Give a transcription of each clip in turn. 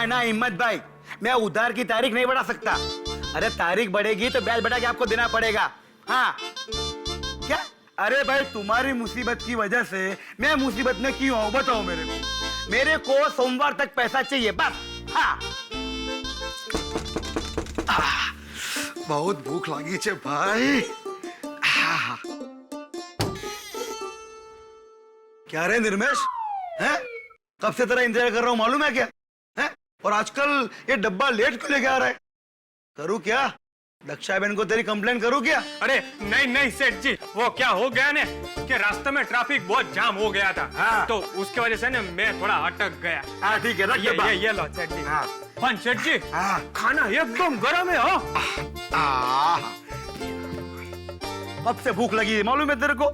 ना हिम्मत भाई, मैं उधार की तारीख नहीं बढ़ा सकता। अरे तारीख बढ़ेगी तो ब्याज बढ़ा के आपको देना पड़ेगा। हाँ क्या? अरे भाई तुम्हारी मुसीबत की वजह से मैं मुसीबत में क्यों हूं बताओ मेरे को सोमवार तक पैसा चाहिए बस। हाँ बहुत भूख लगी छे भाई। क्या रे निर्मेश, हैं? कब से तेरा इंतजार कर रहा हूं मालूम है क्या? हैं? और आजकल ये डब्बा लेट क्यों लेके आ रहा है? करूं क्या? दक्षा बहन को तेरी कंप्लेन करूं क्या? अरे नहीं नहीं सेठ जी, वो क्या हो गया ने कि रास्ते में ट्रैफिक बहुत जाम हो गया था। हाँ। तो उसकी वजह से ना मैं थोड़ा अटक गया। हाँ ठीक है रख ये डब्बा। ये लो सेठ जी। हाँ। पण सेठ जी, हाँ। खाना एकदम गर्म है हो। कब से भूख लगी है मालूम है तेरे को?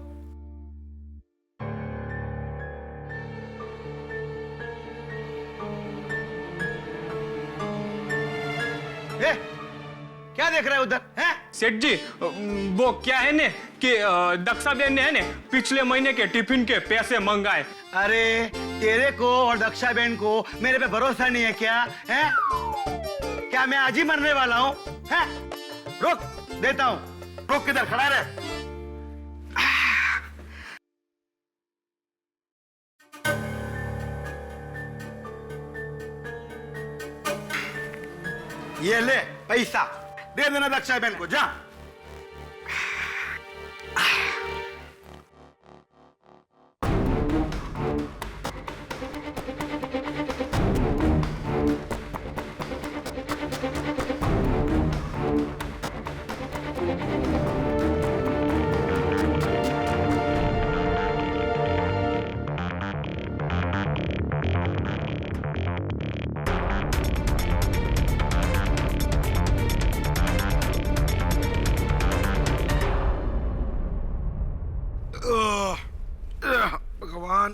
ए, क्या देख रहा है उधर? हैं? सेठ जी, वो क्या है ने कि दक्षा बहन ने है ने पिछले महीने के टिफिन के पैसे मंगाए। अरे तेरे को और दक्षा बहन को मेरे पे भरोसा नहीं है क्या? हैं? क्या मैं आज ही मरने वाला हूँ? हैं? रुक देता हूँ। रुक किधर खड़ा रहे। ये ले पैसा दे देना दक्षा बहन को, जा। भगवान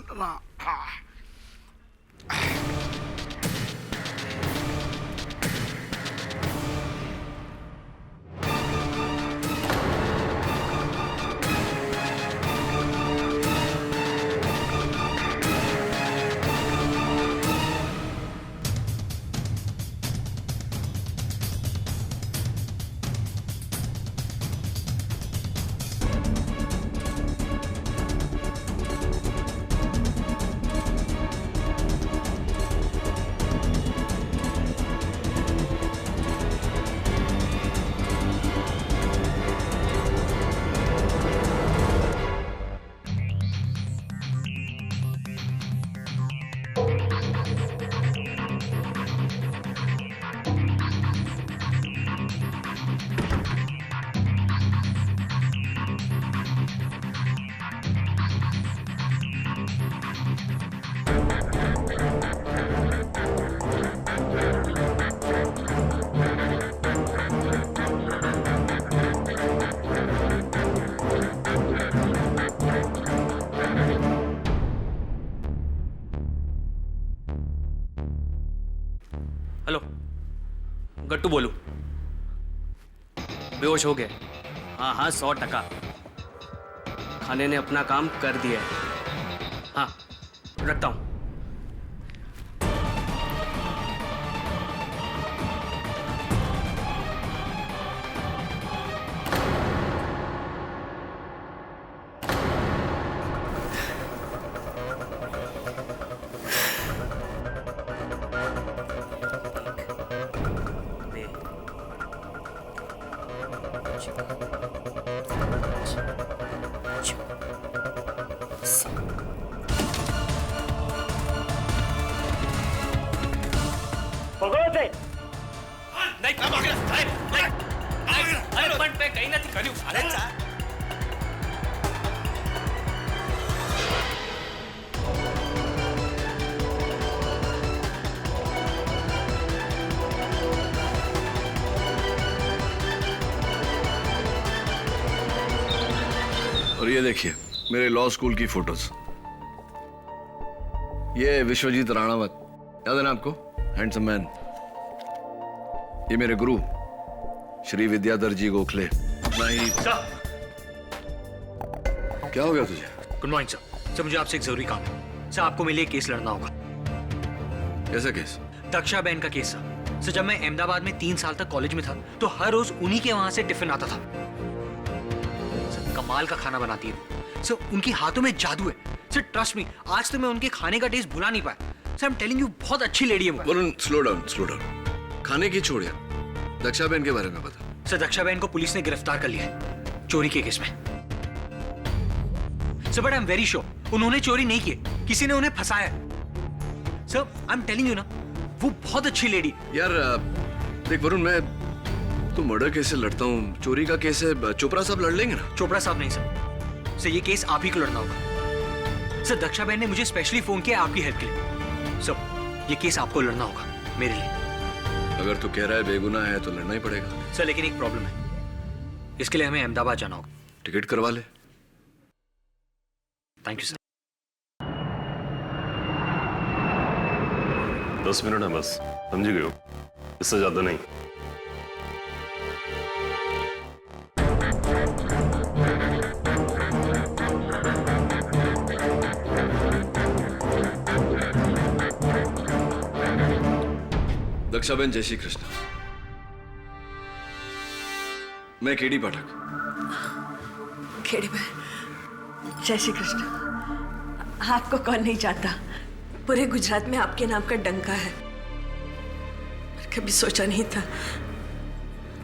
हेलो, गट्टू बोलू। बेहोश हो गए? हाँ हाँ 100%। खाने ने अपना काम कर दिया है। हाँ रखता हूँ। नहीं काम आगे नहीं अरे पण पे कहीं નથી કર્યું અરે ચા और ये देखिए मेरे लॉ स्कूल की फोटोज। ये विश्वजीत राणावत, याद है ना आपको? Handsome man. ये मेरे गुरु श्री विद्याधर जी गोखले। अपना ही। क्या हो गया तुझे? Good morning sir. सर मुझे आपसे एक जरूरी काम है। सर आपको मेरे लिए केस लड़ना होगा। कैसा केस? दक्षा बहन का केस था। सर जब मैं अहमदाबाद में 3 साल तक कॉलेज में था तो हर रोज उन्हीं के वहां से टिफिन आता था। सर कमाल का खाना बनाती है सर, उनके हाथों में जादू है सर। ट्रस्ट मी, आज तो मैं उनके खाने का टेस्ट भुला नहीं पाया sir. I am telling you, बहुत अच्छी लेडी है वो। Varun slow down. खाने की छोड़िया, दक्षा बहन के बारे में बता। सर दक्षा बहन को पुलिस ने गिरफ्तार कर लिया है चोरी के केस में। Sir but I am very sure उन्होंने चोरी नहीं की, किसी ने उन्हें फंसाया है। Sir I am telling you ना, वो बहुत अच्छी लेडी। यार देख वरुण, मैं तो मर्डर केस से लड़ता हूँ, चोरी का केस है, चोपड़ा साहब लड़ लेंगे ना? चोपड़ा साहब नहीं सर, सर ये केस आप ही को लड़ना होगा। सर दक्षा बहन ने मुझे स्पेशली फोन किया आपकी हेल्प के लिए। सर ये केस आपको लड़ना होगा मेरे लिए। अगर तू कह रहा है बेगुनाह है तो लड़ना ही पड़ेगा। सर लेकिन एक प्रॉब्लम है, इसके लिए हमें अहमदाबाद जाना होगा। टिकट करवा ले। Thank you sir. 10 मिनट है बस, समझ गए हो? इससे ज्यादा नहीं। दक्षाबेन जय श्री कृष्ण। मैं केडी पाठक। खेड़ी बहन जय श्री कृष्ण। आपको कौन नहीं जानता, पूरे गुजरात में आपके नाम का डंका है। पर कभी सोचा नहीं था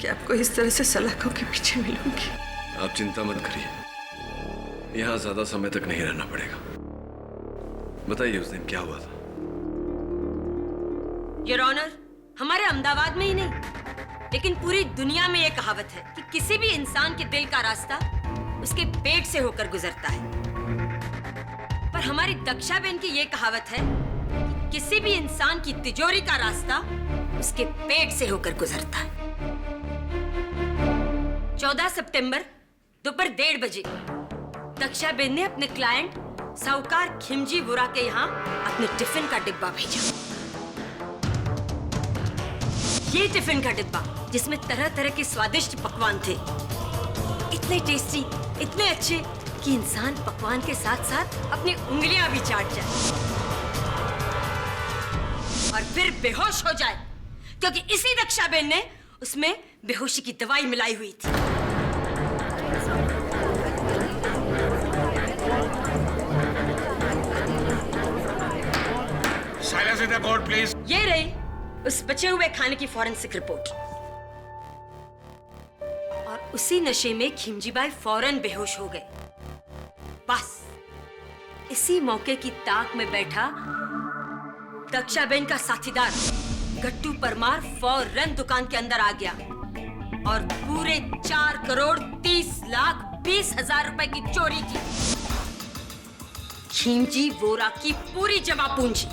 कि आपको इस तरह से सलाखों के पीछे मिलूंगी। आप चिंता मत करिए, यहां ज्यादा समय तक नहीं रहना पड़ेगा। बताइए उस दिन क्या हुआ था? योर ऑनर, हमारे अहमदाबाद में ही नहीं लेकिन पूरी दुनिया में ये कहावत है कि किसी भी इंसान के दिल का रास्ता उसके पेट से होकर गुजरता है। पर हमारी दक्षा बहन की ये कहावत है कि किसी भी इंसान की तिजोरी का रास्ता उसके पेट से होकर गुजरता है। 14 सितंबर दोपहर 1:30 बजे दक्षा बहन ने अपने क्लाइंट साहूकार खिमजी वोरा के यहाँ अपने टिफिन का डिब्बा भेजा। ये टिफिन का डिब्बा जिसमें तरह तरह के स्वादिष्ट पकवान थे, इतने टेस्टी, इतने अच्छे कि इंसान पकवान के साथ साथ अपनी उंगलियां भी चाट जाए और फिर बेहोश हो जाए, क्योंकि इसी दक्षा बहन ने उसमें बेहोशी की दवाई मिलाई हुई थी। Silence in the court, please. ये रही उस बचे हुए खाने की फॉरेंसिक रिपोर्ट। और उसी नशे में खिमजीबाई फौरन बेहोश हो गए। बस इसी मौके की ताक में बैठा दक्षाबेन का साथीदार गट्टू परमार फौरन दुकान के अंदर आ गया और पूरे 4,30,20,000 रुपए की चोरी की। खिमजी वोरा की पूरी जमा पूंजी।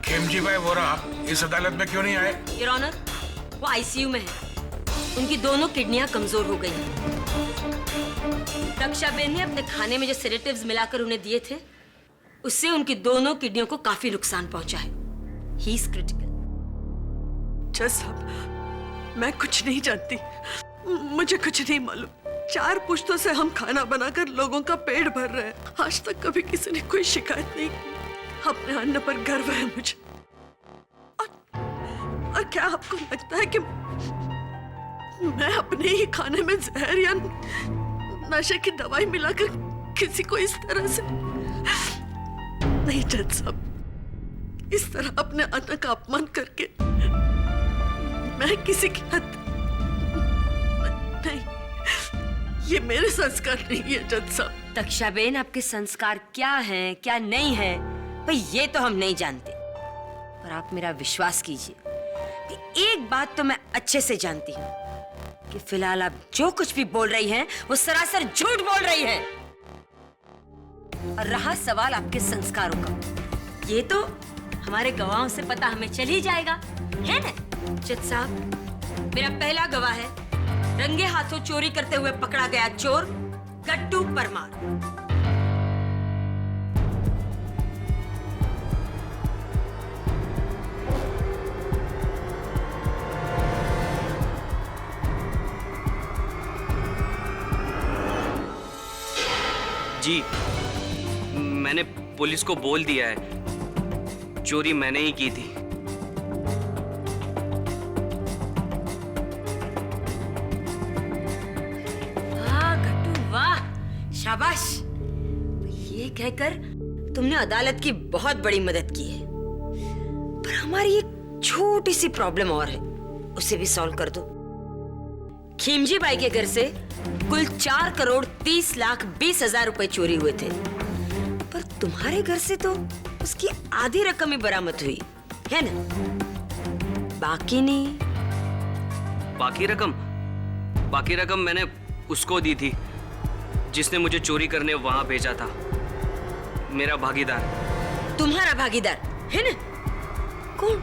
खिमजी भाई वोरा इस अदालत में क्यों नहीं आए? योर ऑनर, वो आईसीयू में है। उनकी दोनों किडनियां कमजोर हो गई हैं। दक्षाबेन ने अपने खाने में जो सेडेटिव्स मिलाकर उन्हें दिए थे, उससे उनकी दोनों किडनियों को काफी नुकसान पहुंचा है। He is critical. जज साहब, मैं कुछ नहीं जानती, मुझे कुछ नहीं मालूम। 4 पुश्तों से हम खाना बनाकर लोगों का पेट भर रहे हैं। आज तक कभी किसी ने कोई शिकायत नहीं की। अपने अन्न पर गर्व है मुझे। और क्या आपको लगता है कि मैं अपने ही खाने में जहर या नशे की दवाई मिलाकर किसी को इस तरह से? नहीं जज साहब, इस तरह अपने अन्न का अपमान करके मैं किसी की हद नहीं, ये मेरे संस्कार नहीं है जज साहब। दक्षाबेन, आपके संस्कार क्या हैं, क्या नहीं है, भाई ये तो हम नहीं जानते। पर आप मेरा विश्वास कीजिए कि एक बात तो मैं अच्छे से जानती हूँ कि फिलहाल आप जो कुछ भी बोल रही हैं, वो सरासर झूठ बोल रही हैं। और रहा सवाल आपके संस्कारों का, ये तो हमारे गवाहों से पता हमें चल ही जाएगा, है ना? जज साहब, मेरा पहला गवाह है रंगे हाथों चोरी करते हुए पकड़ा गया चोर गट्टू परमार। जी, मैंने पुलिस को बोल दिया है, चोरी मैंने ही की थी। शाबाश। ये कहकर तुमने अदालत की बहुत बड़ी मदद की है, पर हमारी एक छोटी सी प्रॉब्लम और है, उसे भी सॉल्व कर दो। खिमजी बाई के घर से कुल 4,30,20,000 रुपए चोरी हुए थे, पर तुम्हारे घर से तो उसकी आधी रकम ही बरामद हुई है ना? बाकी नहीं। बाकी रकम मैंने उसको दी थी जिसने मुझे चोरी करने वहां भेजा था, मेरा भागीदार। तुम्हारा भागीदार है ना? कौन?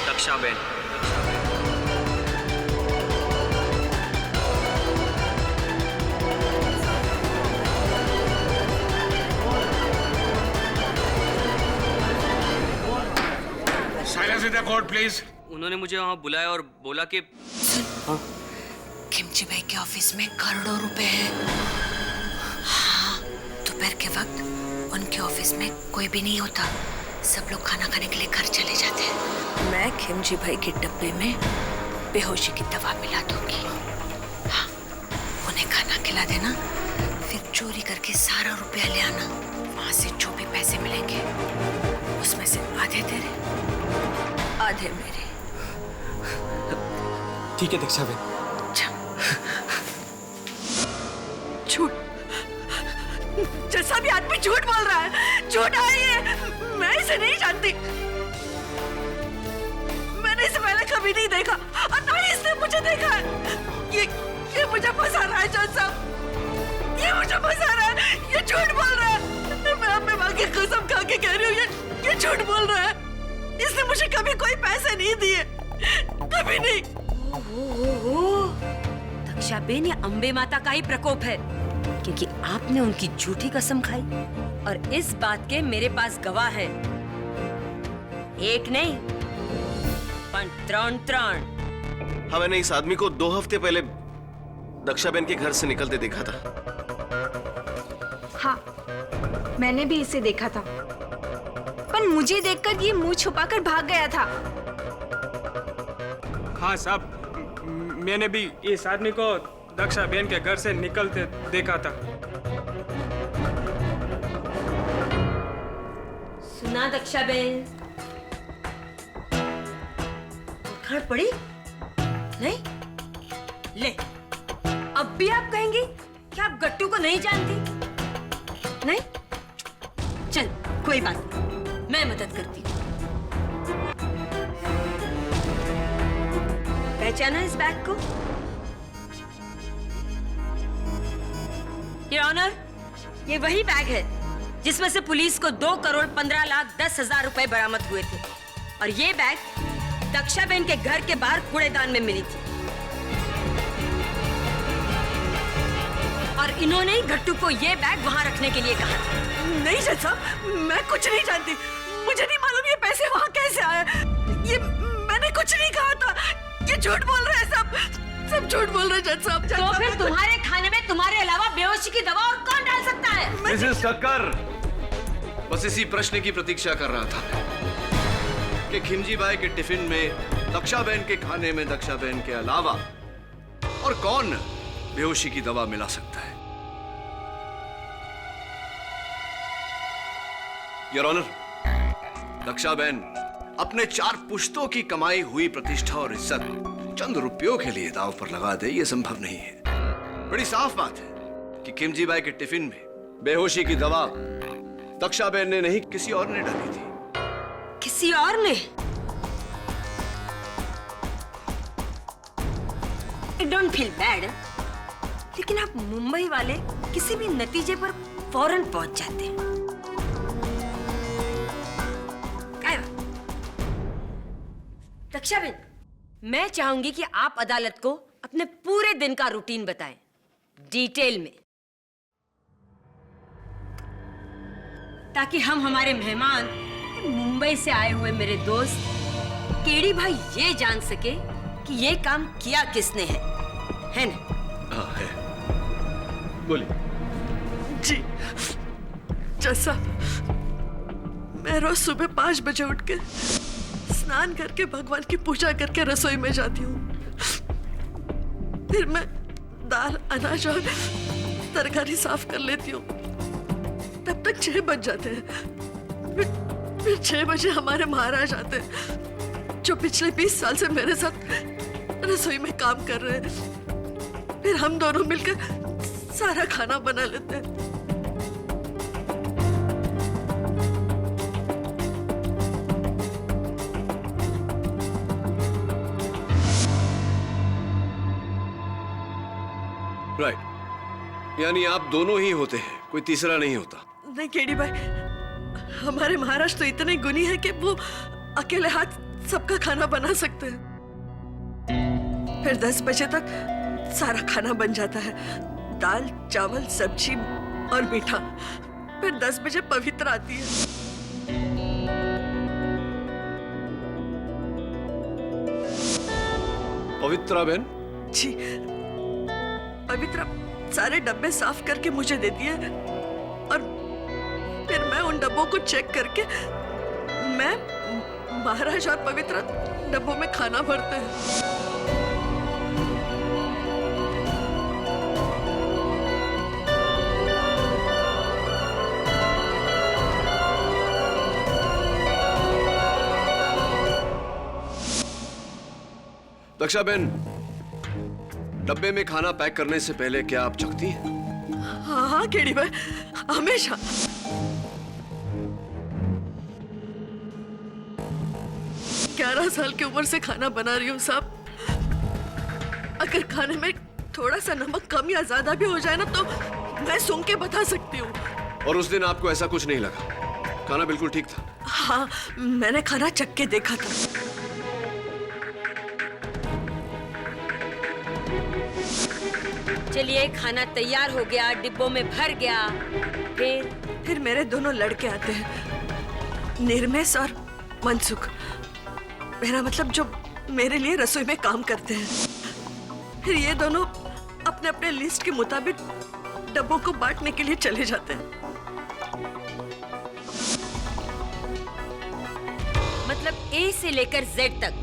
दक्षा बहन। Silence in the court please. उन्होंने मुझे वहां बुलाया और बोला कि खिमजी भाई के ऑफिस में करोड़ों रुपए हैं। हाँ, दोपहर के वक्त उनके ऑफिस में कोई भी नहीं होता, सब लोग खाना खाने के लिए घर चले जाते हैं। मैं खिमजी भाई के डब्बे में बेहोशी की दवा मिला दूंगी। हाँ, उन्हें खाना खिला देना, फिर चोरी करके सारा रुपया ले आना। वहां से जो भी पैसे मिलेंगे उसमें से आधे तेरे, आधे मेरे। ठीक है दक्षा बहन। झूठ, जैसा भी आदमी झूठ बोल रहा है, झूठ है ये। मैं इसे नहीं जानती, मैंने इसे पहले कभी नहीं देखा और ना ही इसने मुझे देखा है। ये मुझे फंसा रहा है जज साहब, ये मुझे फंसा रहा है, ये झूठ बोल रहा है। मैं अपने माँ की कसम खा के कह रही हूँ, ये झूठ बोल रहा है। इसने मुझे कभी कोई पैसे नहीं दिए, कभी नहीं। दक्षा बेन, ये अंबे माता का ही प्रकोप है, क्योंकि आपने उनकी झूठी कसम खाई और इस बात के मेरे पास गवाह है। एक नहीं पर त्रण। हाँ, मैंने इस आदमी को 2 हफ्ते पहले दक्षाबेन के घर से निकलते देखा था। हाँ, मैंने भी इसे देखा था, पर मुझे देखकर ये मुंह छुपाकर भाग गया था। हाँ साहब, मैंने भी इस आदमी को दक्षा बहन के घर से निकलते देखा था। सुना दक्षा बेन, खड़ पड़ी नहीं? ले, अब भी आप कहेंगी कि आप गट्टू को नहीं जानती? नहीं? चल, कोई बात नहीं, मैं मदद करती हूँ। पहचाना इस बैग को? योर ऑनर, ये वही बैग है जिसमें से पुलिस को 2,15,10,000 रुपए बरामद हुए थे, और ये बैग दक्षा बेन के घर के बाहर कूड़ेदान में मिली थी। और इन्होंने ही गट्टू को ये बैग वहां रखने के लिए कहा था। नहीं जज साहब, मैं कुछ नहीं जानती, मुझे नहीं मालूम ये पैसे वहां कैसे आए। ये मैंने कुछ नहीं कहा था, ये झूठ बोल रहे हैं, सब झूठ बोल रहे हैं जज साहब। तो फिर तुम्हारे खाने में तुम्हारे अलावा बेहोशी की दवा और कौन डाल सकता है? मिसेस कक्कर, बस इसी प्रश्न की प्रतीक्षा कर रहा था कि खिमजी बाई के टिफिन में दक्षाबेन के खाने में दक्षाबेन के अलावा और कौन बेहोशी की दवा मिला सकता है। योर ऑनर, दक्षाबेन अपने 4 पुश्तों की कमाई हुई प्रतिष्ठा और इज्जत चंद रुपयों के लिए दांव पर लगा दे, यह संभव नहीं है। बड़ी साफ बात है कि खिमजी बाई के टिफिन में बेहोशी की दवा दक्षाबेन ने नहीं, किसी और ने डाली थी। किसी और ने? I don't feel bad, लेकिन आप मुंबई वाले किसी भी नतीजे पर फौरन पहुंच जाते हैं। दक्षाबेन, मैं चाहूंगी कि आप अदालत को अपने पूरे दिन का रूटीन बताएं, डिटेल में, ताकि हम हमारे मेहमान, मुंबई से आए हुए मेरे दोस्त केडी भाई ये जान सके कि ये काम किया किसने है ना? हाँ है। बोलिए। जी जैसा, मैं रोज सुबह 5 बजे उठ के स्नान करके भगवान की पूजा करके रसोई में जाती हूँ। फिर मैं दाल अनाज और तरकारी साफ कर लेती हूँ। तब तक 6 बज जाते हैं। फिर 6 बजे हमारे महाराज आते हैं, जो पिछले 20 साल से मेरे साथ रसोई में काम कर रहे हैं। फिर हम दोनों मिलकर सारा खाना बना लेते हैं। राइट, यानी आप दोनों ही होते हैं, कोई तीसरा नहीं होता। नहीं केडी भाई, हमारे महाराज तो इतने गुणी हैं कि वो अकेले हाथ सबका खाना बना सकते हैं। फिर 10 बजे तक सारा खाना बन जाता है, दाल चावल सब्जी और मीठा। फिर 10 बजे पवित्र आती है। पवित्रा बहन? जी, पवित्रा सारे डब्बे साफ करके मुझे देती है और फिर मैं उन डब्बों को चेक करके मैं, महाराज और पवित्रा डब्बों में खाना भरते हैं। दक्षा बहन, डब्बे में खाना पैक करने से पहले क्या आप चखती हैं? हाँ हाँ केडी भाई, हमेशा। ग्यारह साल की उम्र से खाना बना रही हूँ साहब। अगर खाने में थोड़ा सा नमक कम या ज्यादा भी हो जाए ना तो मैं सूंघ के बता सकती हूँ। और उस दिन आपको ऐसा कुछ नहीं लगा? खाना बिल्कुल ठीक था? हाँ, मैंने खाना चख के देखा था। चलिए, खाना तैयार हो गया, डिब्बों में भर गया। फिर मेरे दोनों लड़के आते हैं, निर्मेश और मनसुख। मेरा मतलब जो मेरे लिए रसोई में काम करते हैं। फिर ये दोनों अपने अपने लिस्ट के मुताबिक डब्बों को बांटने के लिए चले जाते हैं। मतलब ए से लेकर जेड तक,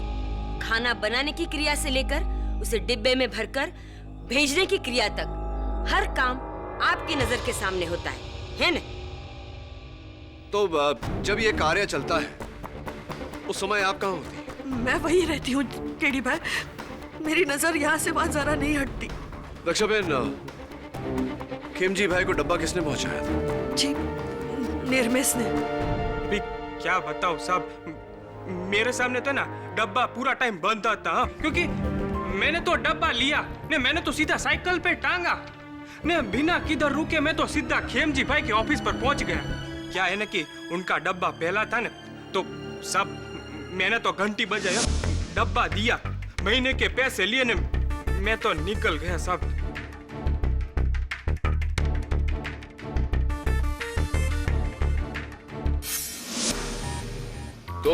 खाना बनाने की क्रिया से लेकर उसे डिब्बे में भरकर भेजने की क्रिया तक, हर काम आपकी नजर के सामने होता है ना? तो जब ये कार्य चलता है उस समय आप कहाँ होती हैं? मैं वही रहती हूँ केडी भाई, मेरी नजर यहाँ से वहां जरा नहीं हटती। दक्षा बहन, खेमजी भाई को डब्बा किसने पहुंचाया था? जी, निर्मेश ने। भी क्या बताओ साहब, मेरे सामने तो ना डब्बा पूरा टाइम बंद था, क्योंकि मैंने तो डब्बा लिया ने, मैंने तो सीधा साइकिल पे टांगा ने, बिना किधर रुके मैं तो सीधा खेमजी भाई के ऑफिस पर पहुंच गया। क्या है ना कि उनका डब्बा पहला था ना, तो सब मैंने तो घंटी बजाया, डब्बा दिया, महीने के पैसे लिए ने, मैं तो निकल गया साहब। तो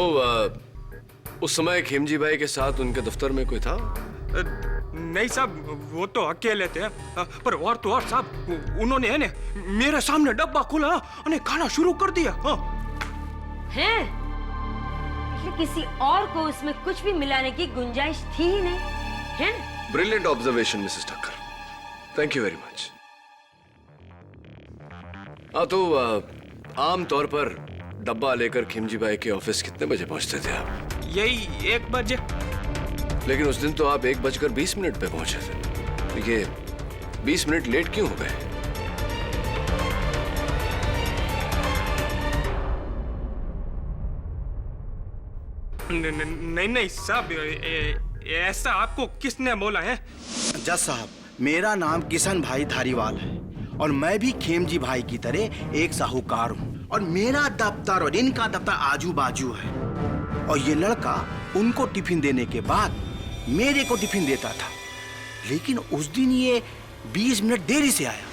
उस समय खेमजी भाई के साथ उनके दफ्तर में कोई था? नहीं साहब, वो तो अकेले थे, पर और तो और साहब, उन्होंने है ने मेरे सामने डब्बा खोला और खाना शुरू कर दिया। हैं? किसी और को उसमें कुछ भी मिलाने की गुंजाइश थी ही नहीं, है? Brilliant observation Mrs Thakkar, thank you very much. तो आम तौर पर डब्बा लेकर खेमजी भाई के ऑफिस कितने बजे पहुंचते थे आप? यही 1 बजे। लेकिन उस दिन तो आप 1:20 पे पहुंचे थे। ये 20 मिनट लेट क्यों हो गए? नहीं साहब, ऐसा आपको किसने बोला है? जज साहब, मेरा नाम किशन भाई धारीवाल है और मैं भी खेमजी भाई की तरह एक साहूकार हूँ, और मेरा दफ्तर और इनका दफ्तर आजू बाजू है। और ये लड़का उनको टिफिन देने के बाद मेरे को टिफिन देता था, लेकिन उस दिन ये 20 मिनट देरी से आया।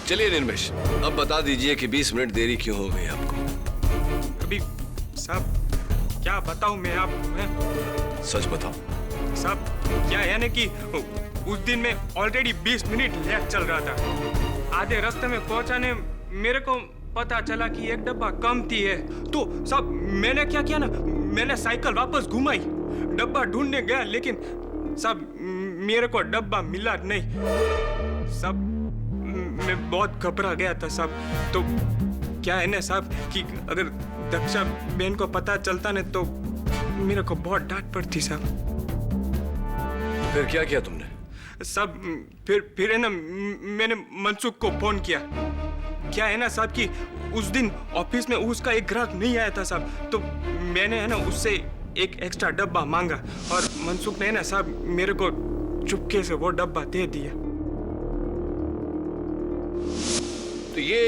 चलिए निर्मेश, अब बता दीजिए कि 20 मिनट देरी क्यों हो गई आपको? अभी साहब क्या बताऊं मैं आपको? सच बताओ साहब। क्या है ना कि उस दिन मैं ऑलरेडी 20 मिनट लेट चल रहा था। आधे रास्ते में पहुंचाने मेरे को पता चला कि एक डब्बा कम थी है, तो सब मैंने क्या किया ना, मैंने साइकिल वापस घुमाई, डब्बा ढूंढने गया, लेकिन सब मेरे को डब्बा मिला नहीं। सब मैं बहुत घबरा गया था सब। तो क्या है ना साहब कि अगर दक्षा बहन को पता चलता ना तो मेरे को बहुत डांट पड़ती साहब। फिर क्या किया तुमने? सब फिर है ना मैंने मनसुख को फोन किया। क्या है ना साहब कि उस दिन ऑफिस में उसका एक ग्राहक नहीं आया था साहब, तो मैंने है ना उससे एक एक्स्ट्रा डब्बा मांगा और मनसुख ने ना साहब मेरे को चुपके से वो डब्बा दे दिया। तो ये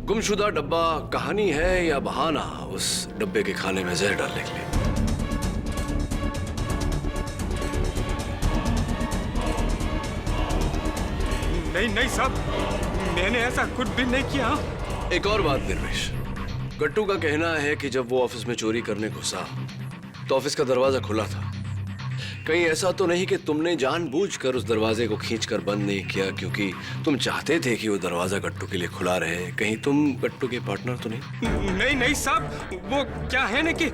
गुमशुदा डब्बा कहानी है या बहाना उस डब्बे के खाने में जहर डालने के लिए? नहीं साहब, मैंने ऐसा कुछ भी नहीं किया। एक और बात निर्मेश, गट्टू का कहना है कि जब वो ऑफिस में चोरी करने घुसा तो ऑफिस का दरवाजा खुला था। कहीं ऐसा तो नहीं कि तुमने जानबूझकर उस दरवाजे को खींचकर बंद नहीं किया क्योंकि तुम चाहते थे कि वो दरवाजा गट्टू के लिए खुला रहे? कहीं तुम गट्टू के पार्टनर तो नहीं? नहीं साहब, वो क्या है ना कि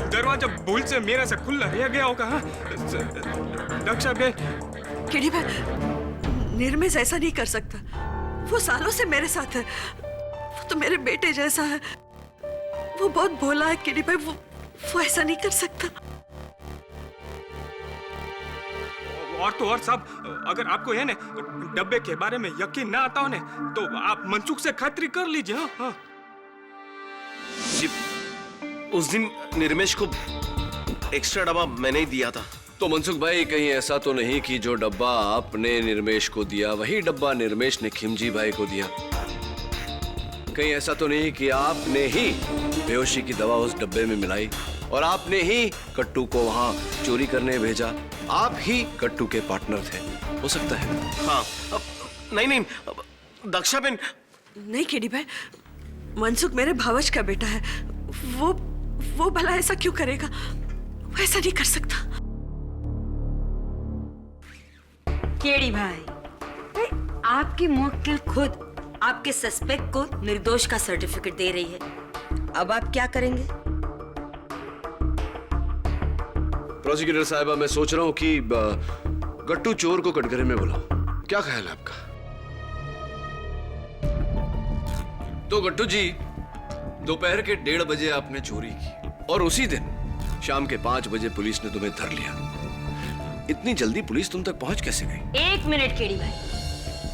दरवाजा भूल से मेरे से खुला रह गया होगा। दक्षा बहन, केडी भाई, निर्मेश ऐसा नहीं कर सकता। वो सालों से मेरे साथ है, वो तो मेरे बेटे जैसा है। वो बहुत भोला है केडी भाई, वो ऐसा नहीं कर सकता। और तो और साहब, अगर आपको है ना डब्बे के बारे में यकीन ना आता हो ना तो आप मनसुख से खातिरी कर लीजिए। हाँ जी, उस दिन निर्मेश को एक्स्ट्रा डब्बा मैंने ही दिया था। तो मनसुख भाई, कहीं ऐसा तो नहीं कि जो डब्बा आपने निर्मेश को दिया वही डब्बा निर्मेश ने खिमजी भाई को दिया? कहीं ऐसा तो नहीं कि आपने ही बेहोशी की दवा उस डब्बे में मिलाई और आपने ही कट्टू को वहां चोरी करने भेजा? आप ही कट्टू के पार्टनर थे, हो सकता है? हाँ, नहीं, दक्षा बहन। नहीं केडी भाई, मनसुख मेरे भावज का बेटा है। वो भला ऐसा क्यों करेगा? वो ऐसा नहीं कर सकता। केडी भाई, आपकी मुवक्किल खुद आपके सस्पेक्ट को निर्दोष का सर्टिफिकेट दे रही है। अब आप क्या करेंगे? प्रोसिक्यूटर साहिबा, मैं सोच रहा हूं कि गट्टू चोर को कटघरे में बुलाओ। क्या ख्याल है आपका? तो गट्टू जी, दोपहर के 1:30 बजे आपने चोरी की और उसी दिन शाम के 5 बजे पुलिस ने तुम्हें धर लिया। इतनी जल्दी पुलिस तुम तक पहुंच कैसे गई? 1 मिनट केडी भाई,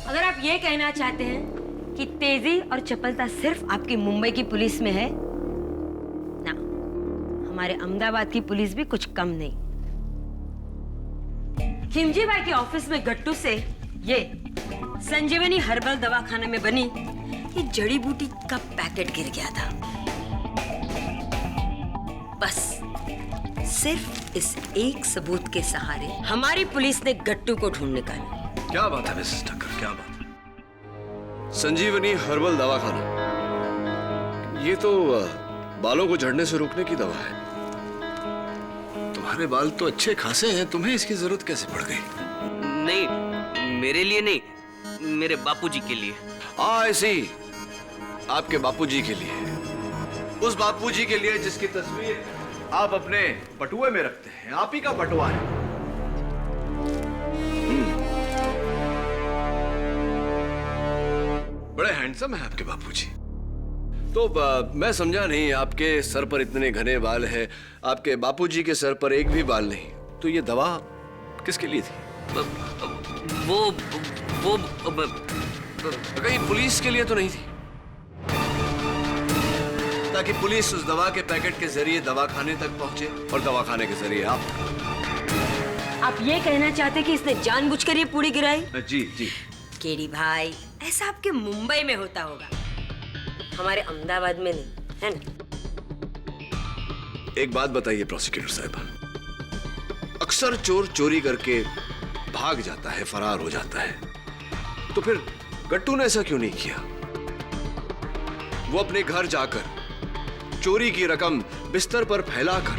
अगर आप ये कहना चाहते हैं कि तेजी और चपलता सिर्फ आपकी मुंबई की पुलिस में है ना, हमारे अहमदाबाद की पुलिस भी कुछ कम नहीं। खिमजी भाई के ऑफिस में गट्टू से ये संजीवनी हर्बल दवाखाने में बनी ये जड़ी बूटी का पैकेट गिर गया था। बस सिर्फ इस एक सबूत के सहारे हमारी पुलिस ने गट्टू को ढूंढ निकाला। क्या बात है मिसेस ठक्कर, क्या बात है? संजीवनी हर्बल दवाखाना, ये तो बालों को झड़ने से रोकने की दवा है। तुम्हारे बाल तो अच्छे खासे हैं, तुम्हें इसकी जरूरत कैसे पड़ गई? नहीं, मेरे लिए नहीं, मेरे बापूजी के लिए। ऐसे ही आपके बापूजी के लिए, उस बापूजी के लिए जिसकी तस्वीर आप अपने बटुए में रखते हैं। आप ही का बटुआ है। बड़े हैंडसम है आपके बापूजी। तो मैं समझा नहीं, आपके सर पर इतने घने बाल हैं, आपके बापूजी के सर पर एक भी बाल नहीं, तो ये दवा किसके लिए थी? वो कहीं पुलिस के लिए तो नहीं थी? ताकि पुलिस उस दवा के पैकेट के जरिए दवाखाने तक पहुंचे और दवाखाने के जरिए आप ये कहना चाहते कि इसने जानबूझकर ये पूरी गिराई? जी जी। केडी भाई, ऐसा आपके मुंबई में होता होगा, हमारे अहमदाबाद में नहीं, है ना? एक बात बताइए प्रोसिक्यूटर साहब, अक्सर चोर चोरी करके भाग जाता है, फरार हो जाता है, तो फिर गट्टू ने ऐसा क्यों नहीं किया? वो अपने घर जाकर चोरी की रकम बिस्तर पर फैलाकर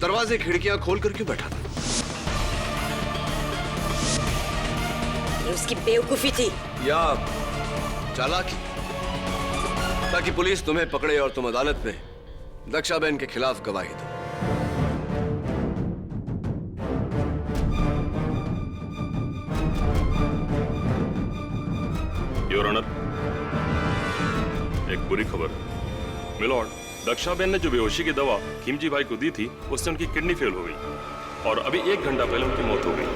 दरवाजे खिड़कियां खोलकर क्यों बैठा था? ये उसकी बेवकूफी थी या चालाकी, ताकि पुलिस तुम्हें पकड़े और तुम अदालत में दक्षा बहन के खिलाफ गवाही दो। योर ऑनर, एक बुरी खबर है। मिलॉर्ड, दक्षाबेन ने जो बेहोशी की दवा खिमजी भाई को दी थी, उससे उनकी किडनी फेल हो गई और अभी 1 घंटा पहले उनकी मौत हो गई।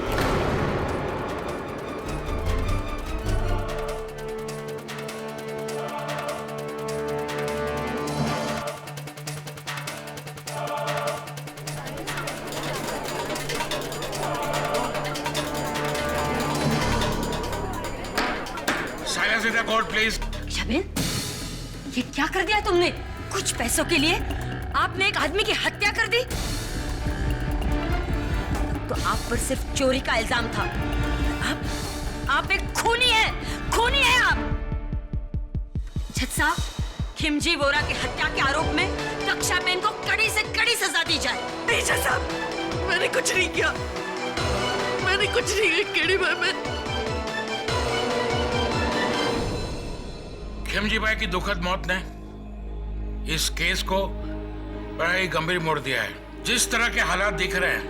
Silence in the court please. Dakshaben, ये क्या कर दिया तुमने? कुछ पैसों के लिए आपने एक आदमी की हत्या कर दी। तो आप पर सिर्फ चोरी का इल्जाम था। आप एक खूनी है आप। जज साहब, खिमजी वोरा की हत्या के आरोप में दक्षाबेन को कड़ी से कड़ी सजा दी जाए। नहीं जज साहब, मैंने कुछ नहीं किया। मैंने कुछ नहीं किया केडी भाई। खिमजी भाई की दुखद मौत ने इस केस को बड़ा ही गंभीर मोड़ दिया है। जिस तरह के हालात दिख रहे हैं,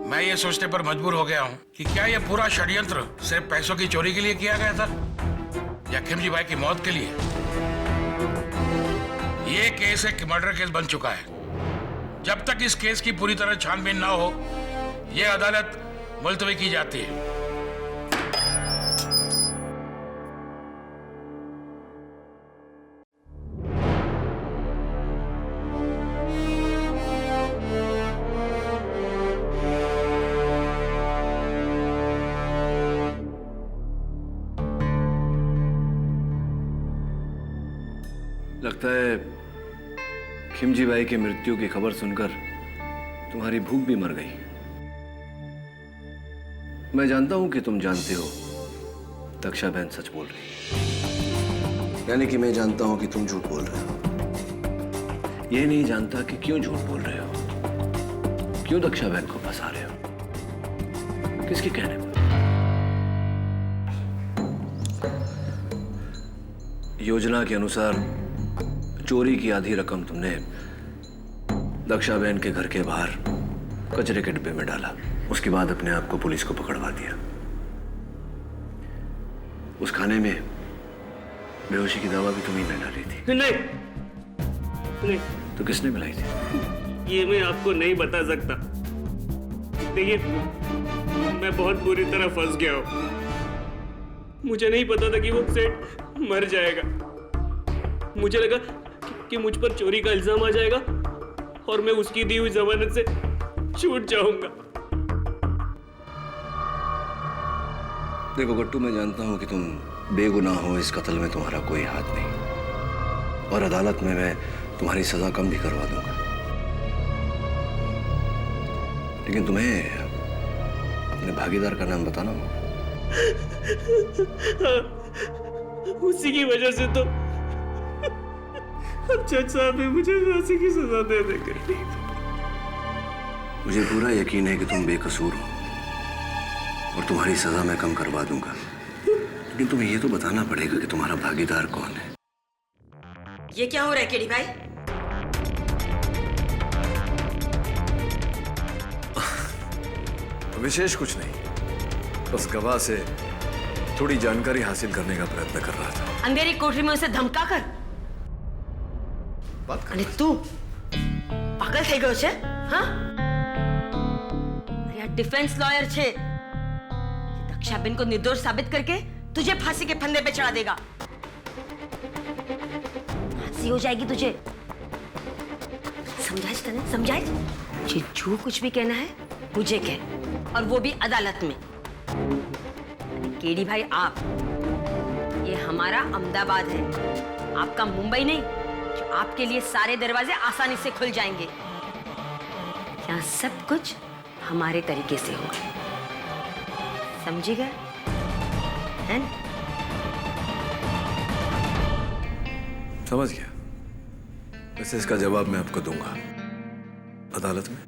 मैं ये सोचने पर मजबूर हो गया हूँ कि क्या यह पूरा षड्यंत्र सिर्फ पैसों की चोरी के लिए किया गया था या खिमजी भाई की मौत के लिए। ये केस एक मर्डर केस बन चुका है। जब तक इस केस की पूरी तरह छानबीन ना हो, यह अदालत मुलतवी की जाती है। लगता है खिमजी भाई की मृत्यु की खबर सुनकर तुम्हारी भूख भी मर गई। मैं जानता हूं कि तुम जानते हो दक्षाबेन सच बोल रही, यानी कि मैं जानता हूं कि तुम झूठ बोल रहे हो। ये नहीं जानता कि क्यों झूठ बोल रहे हो, क्यों दक्षाबेन को फंसा रहे हो, किसके कहने पर। योजना के अनुसार चोरी की आधी रकम तुमने दक्षाबेन के घर के बाहर कचरे के डिब्बे में डाला। उसके बाद अपने आप को पुलिस को पकड़वा दिया। उस खाने में बेहोशी की दवा भी तुम्ही ने डाली थी। नहीं, तो किसने मिलाई थी? ये मैं आपको नहीं बता सकता। देखिए, मैं बहुत बुरी तरह फंस गया हूँ। मुझे नहीं पता था कि वो सेठ मर जाएगा। मुझे लगा कि मुझ पर चोरी का इल्जाम आ जाएगा और मैं उसकी दी हुई जमानत से छूट जाऊंगा। देखो गट्टू, मैं जानता हूं कि तुम बेगुनाह हो, इस कत्ल में तुम्हारा कोई हाथ नहीं, और अदालत में मैं तुम्हारी सजा कम भी करवा दूंगा। लेकिन तुम्हें अपने भागीदार का नाम बताना होगा। उसी की वजह से तो अब जज साहब ने मुझे फांसी की सजा दे देंगे। मुझे पूरा यकीन है कि तुम बेकसूर हो और तुम्हारी सजा मैं कम करवा दूंगा। लेकिन तुम्हें ये तो बताना पड़ेगा कि तुम्हारा भागीदार कौन है। ये क्या हो रहा है केडी भाई? विशेष कुछ नहीं, बस गवाह से थोड़ी जानकारी हासिल करने का प्रयत्न कर रहा था। अंधेरी कोठरी में उसे धमका कर અને તું પાગલ થઈ ગયો છે? હા, अरे यार, डिफेंस लॉयर छे। दक्षाबेन को निर्दोष साबित करके तुझे फांसी के फंदे पे चढ़ा देगा। फांसी हो जाएगी तुझे। समझाइज तने? समझाइज? मुझे जो कुछ भी कहना है मुझे कह, और वो भी अदालत में। केडी भाई, आप, ये हमारा अहमदाबाद है, आपका मुंबई नहीं। आपके लिए सारे दरवाजे आसानी से खुल जाएंगे। यहाँ सब कुछ हमारे तरीके से होगा। समझी गए? हैं? समझ गया। वैसे इसका जवाब मैं आपको दूंगा अदालत में।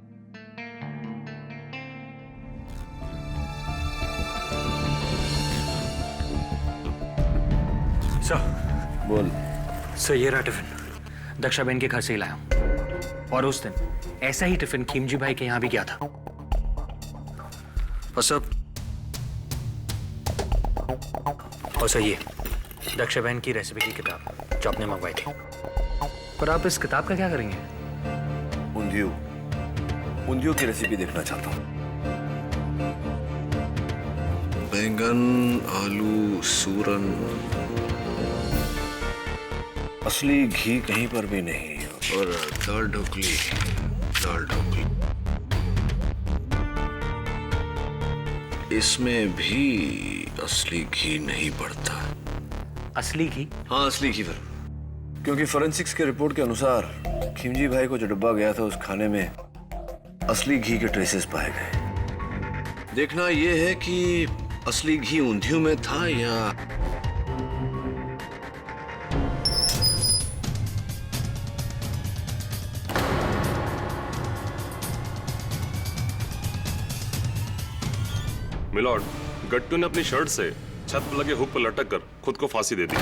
सर, बोल। सर, ये रहा टिफिन दक्षाबेन के घर से ही लाया हूं। और उस दिन ऐसा ही टिफिन खिमजी भाई के यहां भी गया था। और सर ये दक्षा बहन की रेसिपी की किताब जो आपने मंगवाई थी। पर आप इस किताब का क्या करेंगे? उंधियू की रेसिपी देखना चाहता हूँ। बैंगन, आलू, सूरन, असली घी कहीं पर भी नहीं, और दाल ढोकली। इसमें भी असली घी नहीं पड़ता। असली घी? हाँ, असली घी पर, क्योंकि फोरेंसिक्स के रिपोर्ट के अनुसार खिमजी भाई को जो डब्बा गया था उस खाने में असली घी के ट्रेसेस पाए गए। देखना यह है कि असली घी ऊंधियू में था या मिलॉर्ड, गट्टू ने अपनी शर्ट से छत पर लगे हुक पर लटक कर खुद को फांसी दे दी।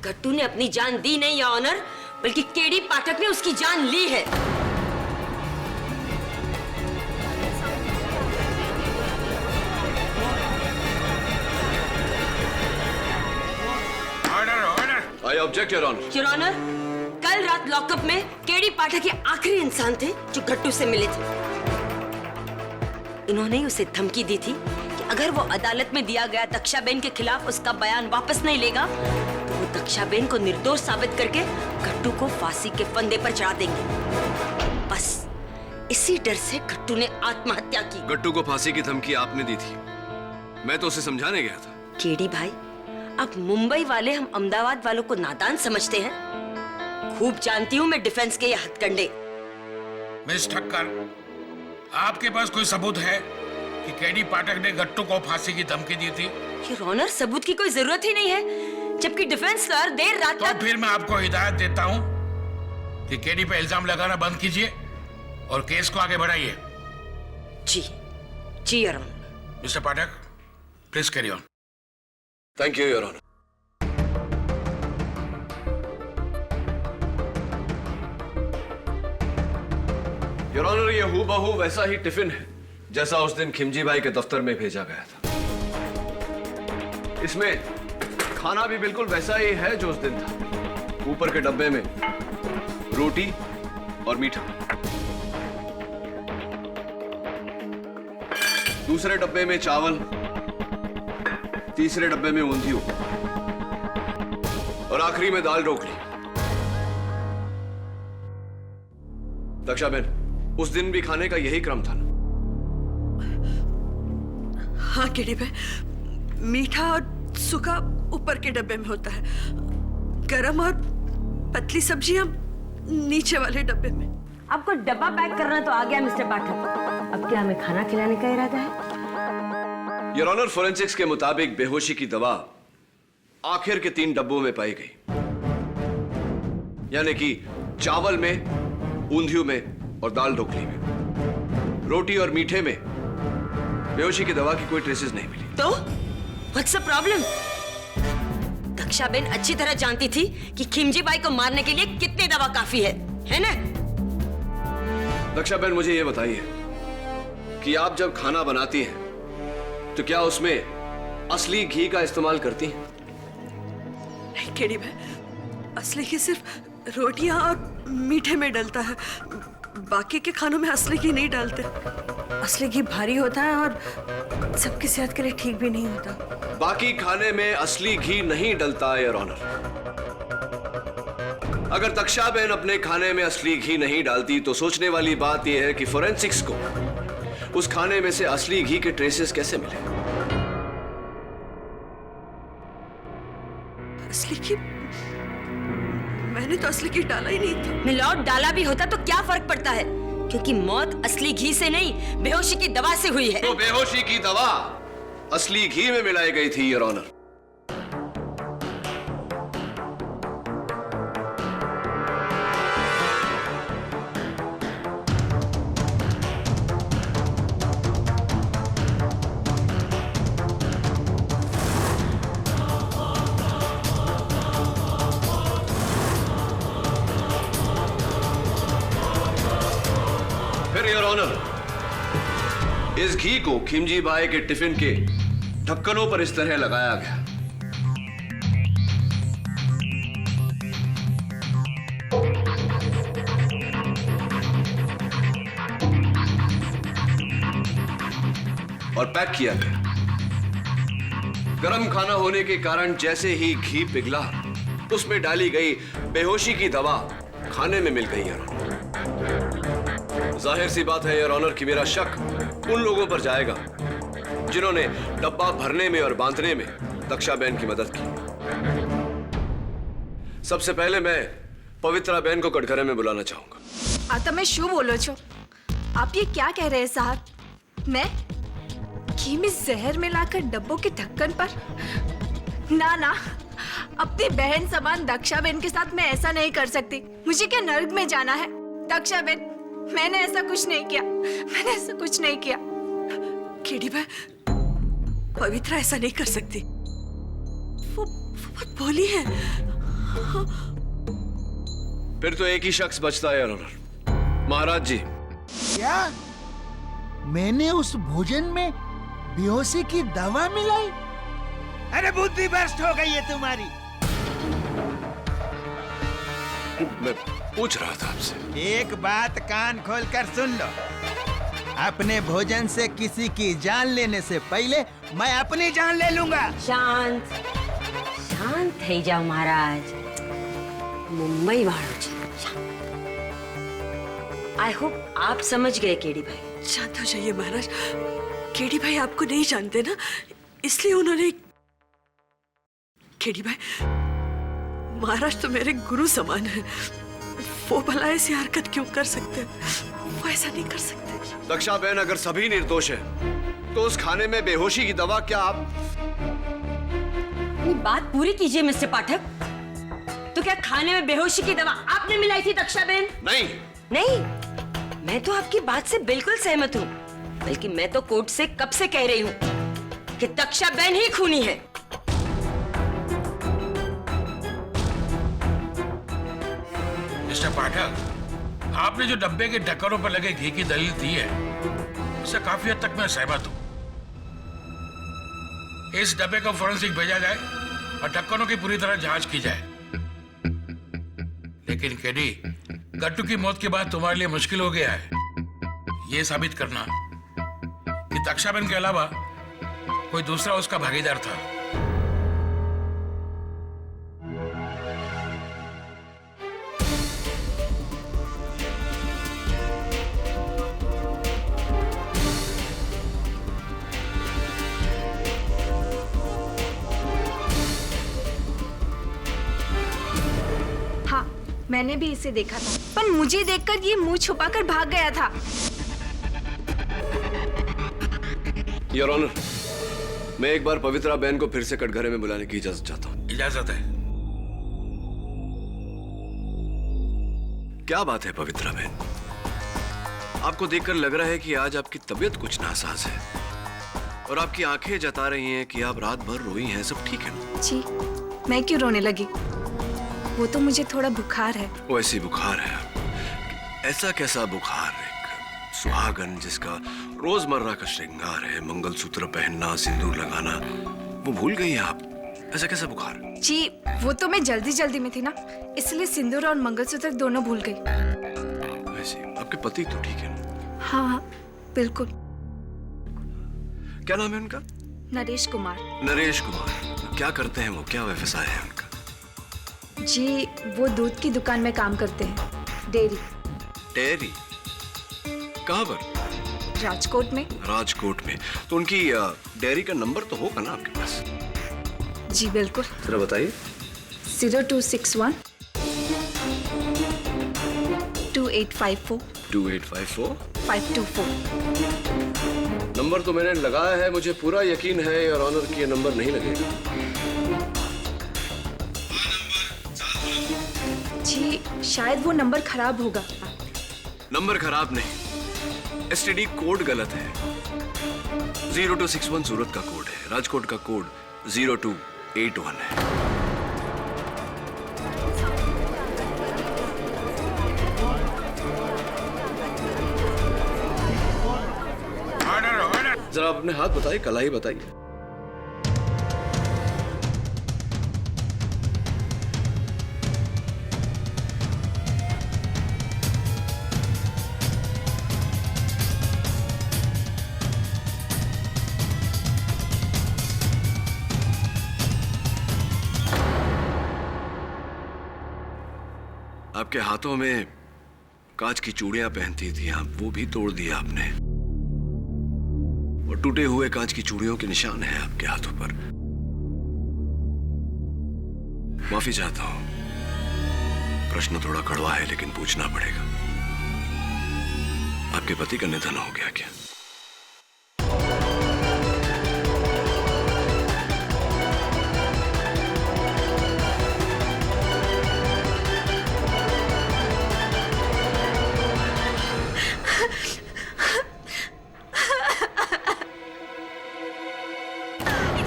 गट्टू ने अपनी जान दी नहीं या ऑनर, बल्कि केडी पाठक ने उसकी जान ली है। I object your honour. Your honour, कल रात लॉकअप में केडी पाठक ये आखिरी इंसान थे जो गट्टू से मिले थे। इन्होंने उसे धमकी दी थी कि अगर वो अदालत में दिया गया दक्षाबेन के खिलाफ उसका बयान वापस नहीं लेगा तो वो दक्षाबेन को निर्दोष साबित करके गट्टू को फांसी के फंदे पर चढ़ा देंगे। बस इसी डर से गट्टू ने आत्महत्या की। गट्टू को फांसी की धमकी आपने दी थी, मैं तो उसे समझाने गया था। केडी भाई, अब मुंबई वाले हम अहमदाबाद वालों को नादान समझते हैं। खूब जानती हूँ मैं डिफेंस के ये हथकंडे। मिस ठक्कर, आपके पास कोई सबूत है कि केडी पाठक ने गट्टू को फांसी की धमकी दी थी? योर ऑनर, सबूत की कोई जरूरत ही नहीं है, जबकि डिफेंस लॉयर देर रात तो तक। फिर मैं आपको हिदायत देता हूँ कि केडी पे इल्जाम लगाना बंद कीजिए और केस को आगे बढ़ाइए। जी your honour. Mister Pathak, please carry on. Thank you your honour. Your honour, ये हूबहू वैसा ही टिफिन है जैसा उस दिन खिमजी भाई के दफ्तर में भेजा गया था। इसमें खाना भी बिल्कुल वैसा ही है जो उस दिन था। ऊपर के डब्बे में रोटी और मीठा, दूसरे डब्बे में चावल, तीसरे डब्बे में ऊंधियू और आखिरी में दाल ढोकली। दक्षाबेन, उस दिन भी खाने का यही क्रम था ना? हाँ केडी भाई, मीठा और सूखा ऊपर के डब्बे में होता है, गरम और पतली सब्जियां नीचे वाले डब्बे में। आपको डब्बा पैक करना तो आ गया मिस्टर पाठक, अब क्या हमें खाना खिलाने का इरादा है? योर ऑनर, फोरेंसिक्स के मुताबिक बेहोशी की दवा आखिर के 3 डब्बों में पाई गई, यानी कि चावल में, ऊंधियू में और दाल ढोकली में। रोटी और मीठे में बेहोशी की दवा की कोई ट्रेसेस नहीं मिली। तो व्हाट्स द प्रॉब्लम? दक्षाबेन अच्छी तरह जानती थी कि खिमजी भाई को मारने के लिए कितनी दवा काफी है ना? दक्षाबेन, मुझे यह बताइए कि आप जब खाना बनाती हैं तो क्या उसमें असली घी का इस्तेमाल करती हैं? नहीं केडी भाई, असली घी सिर्फ रोटियां और मीठे में डलता है, बाकी के खानों में असली घी नहीं डालते। असली घी भारी होता है और सबकी सेहत के लिए ठीक भी नहीं होता। बाकी खाने में असली घी नहीं डलता है योर ऑनर। अगर दक्षाबेन अपने खाने में असली घी नहीं डालती तो सोचने वाली बात यह है कि फोरेंसिक्स को उस खाने में से असली घी के ट्रेसेस कैसे मिले? असली घी? मैंने तो असली घी डाला ही नहीं था। मिलॉर्ड, डाला भी होता तो क्या फर्क पड़ता है, क्योंकि मौत असली घी से नहीं बेहोशी की दवा से हुई है। तो बेहोशी की दवा असली घी में मिलाई गई थी योर ऑनर। इस घी को खिमजी भाई के टिफिन के ढक्कनों पर इस तरह लगाया गया। और पैक किया गया। गरम खाना होने के कारण जैसे ही घी पिघला, उसमें डाली गई बेहोशी की दवा खाने में मिल गई यार। जाहिर सी बात है यार ऑनर कि मेरा शक उन लोगों पर जाएगा जिन्होंने डब्बा भरने में और बांधने में दक्षा बहन की मदद की। सबसे पहले मैं पवित्रा बहन को कटघरे में बुलाना चाहूंगा। તમે શું બોલો છો? आप ये क्या कह रहे हैं साहब? मैं घी में जहर मिलाकर डब्बों के ढक्कन पर? ना ना, अपनी बहन समान दक्षा बहन के साथ मैं ऐसा नहीं कर सकती। मुझे क्या नर्क में जाना है? दक्षा बहन, मैंने ऐसा कुछ नहीं किया। मैंने ऐसा कुछ नहीं किया। केडी भाई, पवित्रा ऐसा नहीं कर सकती। वो बहुत भोली है। फिर तो एक ही शख्स बचता है ऑनर, महाराज जी। क्या मैंने उस भोजन में बेहोशी की दवा मिलाई? अरे बुद्धि भ्रष्ट हो गई है तुम्हारी। मैं पूछ रहा था आपसे। एक बात कान खोलकर सुन लो। अपने भोजन से किसी की जान लेने से पहले मैं अपनी जान ले लूंगा। शांत शांत થઈ જાઓ महाराज। मुंबई वालों आई होप आप समझ गए केडी भाई। शांत हो जाइए महाराज। केडी भाई आपको नहीं जानते ना, इसलिए उन्होंने। केडी भाई, महाराज तो मेरे गुरु समान है। वो भला ऐसी हरकत क्यों कर सकते हैं? वो ऐसा नहीं कर सकते। दक्षा बहन, अगर सभी निर्दोष है तो उस खाने में बेहोशी की दवा क्या आप? बात पूरी कीजिए मिस्टर पाठक। तो क्या खाने में बेहोशी की दवा आपने मिलाई थी दक्षा बहन? नहीं नहीं, मैं तो आपकी बात से बिल्कुल सहमत हूँ। बल्कि मैं तो कोर्ट से कब से कह रही हूँ कि दक्षा बहन ही खूनी है। मिस्टर पाठक, आपने जो डब्बे के ढक्कनों पर लगे घी की दलील दी है, उससे काफी हद तक मैं सहमत हूँ। इस डब्बे को फोरेंसिक भेजा जाए और ढक्कनों की पूरी तरह जांच की जाए। लेकिन केडी, गट्टू की मौत के बाद तुम्हारे लिए मुश्किल हो गया है ये साबित करना कि दक्षाबेन के अलावा कोई दूसरा उसका भागीदार था। हाँ, मैंने भी इसे देखा था, पर मुझे देखकर ये मुंह छुपाकर भाग गया था। योर ऑनर, मैं एक बार पवित्रा बहन को फिर से कटघरे में बुलाने की इजाजत चाहता हूँ। इजाजत है। क्या बात है पवित्रा बहन, आपको देखकर लग रहा है कि आज आपकी तबीयत कुछ नासाज है और आपकी आंखें जता रही हैं कि आप रात भर रोई हैं। सब ठीक है ना? जी, मैं क्यों रोने लगी? वो तो मुझे थोड़ा बुखार है। वो ऐसी बुखार है? ऐसा कैसा बुखार? एक सुहागन जिसका रोजमर्रा का श्रृंगार है, मंगलसूत्र पहनना, सिंदूर लगाना, वो भूल गई हैं आप? ऐसा कैसा बुखार? जी, वो तो मैं जल्दी जल्दी में थी ना, इसलिए सिंदूर और मंगलसूत्र दोनों भूल गई। वैसे आपके पति तो ठीक है ना? हाँ हाँ, बिल्कुल। क्या नाम है उनका? नरेश कुमार। नरेश कुमार। क्या करते हैं वो? क्या व्यवसाय है उनका? जी, वो दूध की दुकान में काम करते हैं, डेयरी। डेयरी? कहाँ पर? राजकोट में। राजकोट में? तो उनकी डेयरी का नंबर तो होगा ना आपके पास? जी बिल्कुल। जरा बताइए। 0261 2854 2854 524। नंबर तो मैंने लगाया है, मुझे पूरा यकीन है और ऑनर की ये नंबर नहीं लगेगा। जी, शायद वो नंबर खराब होगा। नंबर खराब नहीं, एसटीडी कोड गलत है। 0261 सूरत का कोड है, राजकोट का कोड 0281 है। ऑर्डर जरा आप अपने हाथ बताइए, कलाई बताइए। आपके हाथों में कांच की चूड़ियां पहनती थी आप, वो भी तोड़ दिया आपने, और टूटे हुए कांच की चूड़ियों के निशान हैं आपके हाथों पर। माफी चाहता हूं, प्रश्न थोड़ा कड़वा है लेकिन पूछना पड़ेगा। आपके पति का निधन हो गया क्या?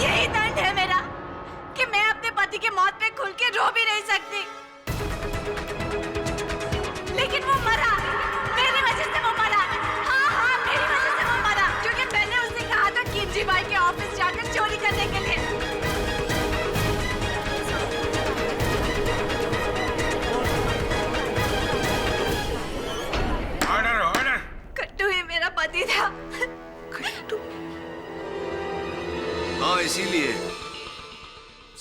यही दंड है मेरा कि मैं अपने पति की मौत पे खुल के रो भी नहीं सकती। लेकिन वो मरा, मेरी वजह से वो मरा। हाँ, मेरी वजह से वो मरा, क्योंकि मैंने उससे कहा था किमजी भाई के ऑफिस जाकर चोरी करने के लिए। Order order. कट्टू ही मेरा पति था। कट्टू। हाँ, इसीलिए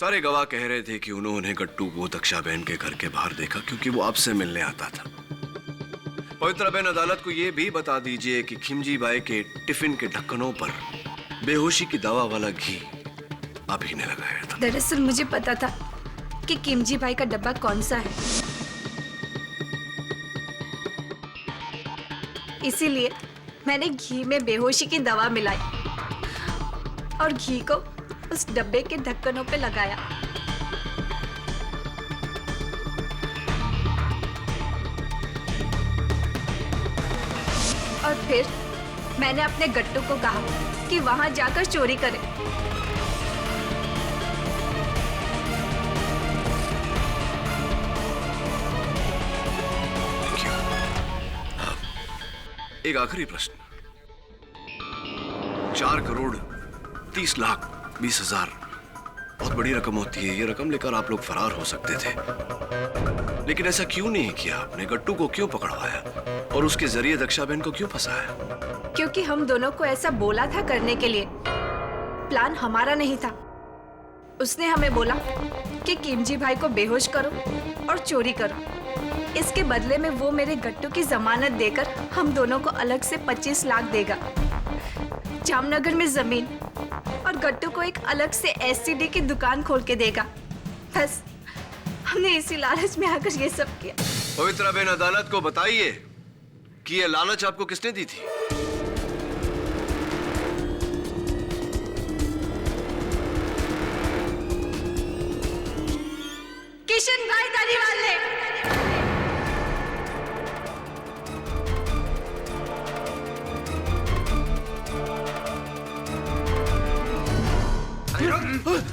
सारे गवाह कह रहे थे कि उन्होंने गट्टू को दक्षा बहन के घर के बाहर देखा, क्योंकि वो आपसे मिलने आता था। पवित्रा बहन, अदालत को यह भी बता दीजिए कि खिमजी बाई के टिफिन के ढक्कनों पर बेहोशी की दवा वाला घी आप ही ने लगाया था। दरअसल मुझे पता था कि किमजी भाई का डब्बा कौन सा है, इसीलिए मैंने घी में बेहोशी की दवा मिलाई और घी को उस डब्बे के ढक्कनों पे लगाया। और फिर मैंने अपने गट्टू को कहा कि वहां जाकर चोरी करे। एक आखिरी प्रश्न। 4,30,20,000 बहुत बड़ी रकम होती है। ये रकम लेकर आप लोग फरार हो सकते थे, लेकिन ऐसा क्यों नहीं किया आपने? गट्टू को क्यों पकड़वाया और उसके जरिए दक्षा बहन को क्यों फंसाया? क्योंकि हम दोनों को ऐसा बोला था करने के लिए। प्लान हमारा नहीं था। उसने हमें बोला कि किमजी भाई को बेहोश करो और चोरी करो। इसके बदले में वो मेरे गट्टू की जमानत देकर हम दोनों को अलग से 25 लाख देगा, जामनगर में जमीन, और गट्टू को एक अलग से एससीडी की दुकान खोल के देगा। बस हमने इसी लालच में आकर ये सब किया। पवित्रा बहन, अदालत को बताइए कि ये लालच आपको किसने दी थी? किशन भाई धारीवाल ने।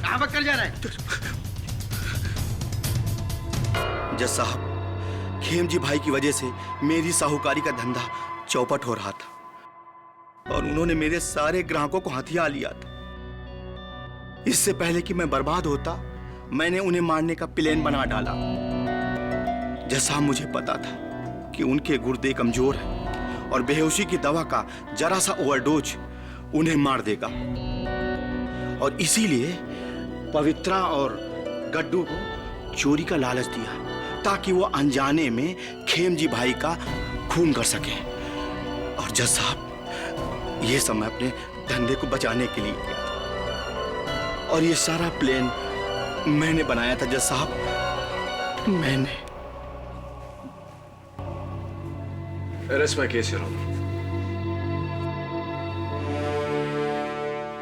कहां कर जा रहा है? जज साहब, खेमजी भाई की वजह से मेरी साहूकारी का धंधा चौपट हो रहा था और उन्होंने मेरे सारे ग्राहकों को हथिया लिया था। इससे पहले कि मैं बर्बाद होता, मैंने उन्हें मारने का प्लान बना डाला। जज साहब, मुझे पता था कि उनके गुर्दे कमजोर हैं और बेहोशी की दवा का जरा सा ओवरडोज उन्हें मार देगा, और इसीलिए पवित्रा और गड्डू को चोरी का लालच दिया ताकि वो अनजाने में खेमजी भाई का खून कर सके। और जज साहब, ये सब मैं अपने धंधे को बचाने के लिए किया था, और ये सारा प्लान मैंने बनाया था जज साहब, मैंने। Arrest my case, Your Honor.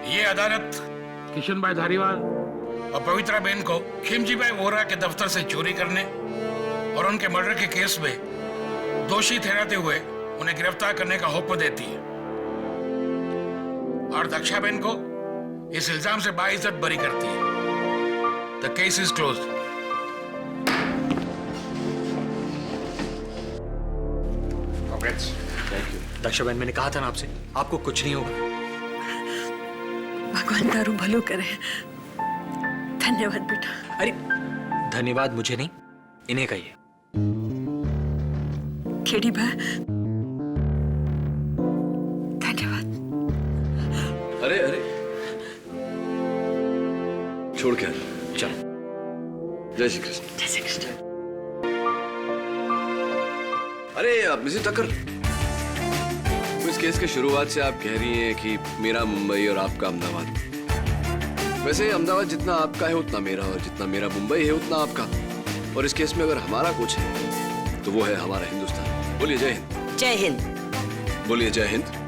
ये अदालत किशन भाई धारीवाल और पवित्रा बहन को खिमजी भाई वोरा के दफ्तर से चोरी करने और उनके मर्डर के केस में दोषी ठहराते हुए उन्हें गिरफ्तार करने का हुक्म देती है, और दक्षा बहन को इस इल्जाम से बाइज्जत बरी करती है। The case is closed. Daksha बहन, मैंने कहा था ना आपसे, आपको कुछ नहीं होगा। भगवान तारू भलो करे। धन्यवाद बेटा। अरे धन्यवाद मुझे नहीं, इन्हें कहिए। खेड़ी भाई धन्यवाद। अरे अरे छोड़ के चलो। जय श्री कृष्ण। जय श्री कृष्ण। अरे मिसेस टक्कर, तो इस केस के शुरुआत से आप कह रही हैं कि मेरा मुंबई और आपका अहमदाबाद। वैसे अहमदाबाद जितना आपका है उतना मेरा, और जितना मेरा मुंबई है उतना आपका। और इस केस में अगर हमारा कुछ है तो वो है हमारा हिंदुस्तान। बोलिए जय हिंद। जय हिंद। बोलिए जय हिंद।